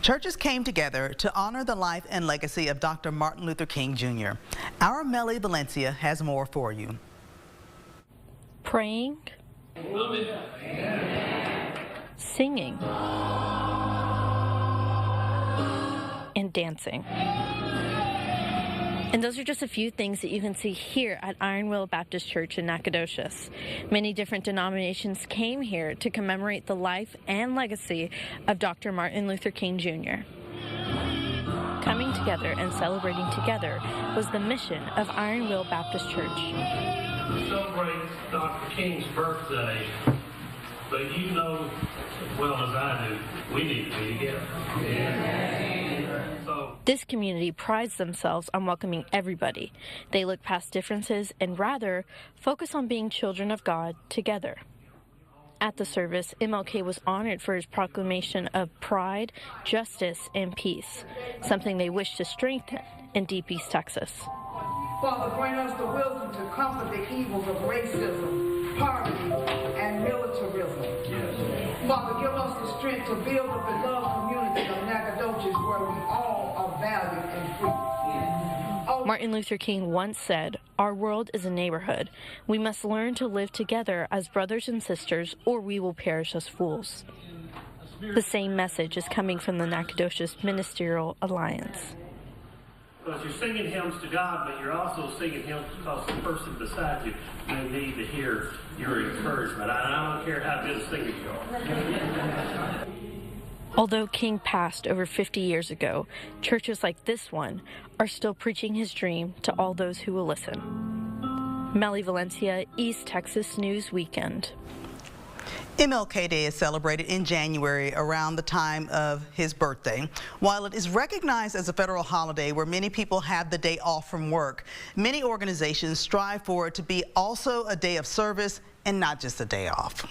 Churches came together to honor the life and legacy of Dr. Martin Luther King Jr. Our Melly Valencia has more for you. Praying, singing, and dancing. And those are just a few things that you can see here at Iron Will Baptist Church in Nacogdoches. Many different denominations came here to commemorate the life and legacy of Dr. Martin Luther King Jr. Coming together and celebrating together was the mission of Iron Will Baptist Church. We celebrate Dr. King's birthday, but you know as well as I do, we need to be together. This community prides themselves on welcoming everybody. They look past differences and rather focus on being children of God together. At the service, MLK was honored for his proclamation of pride, justice, and peace, something they wish to strengthen in Deep East Texas. Father, grant us the wisdom to comfort the evils of racism, poverty, and militarism. Yes. Father, give us the strength to build the beloved community of Nacogdoches where we all are valued and free. Martin Luther King once said, "Our world is a neighborhood. We must learn to live together as brothers and sisters, or we will perish as fools." The same message is coming from the Nacogdoches Ministerial Alliance. Because you're singing hymns to God, but you're also singing hymns because the person beside you may need to hear your encouragement. I don't care how good a singer you are. Although King passed over 50 years ago, churches like this one are still preaching his dream to all those who will listen. Melly Valencia, East Texas News Weekend. MLK Day is celebrated in January around the time of his birthday. While it is recognized as a federal holiday where many people have the day off from work, many organizations strive for it to be also a day of service and not just a day off.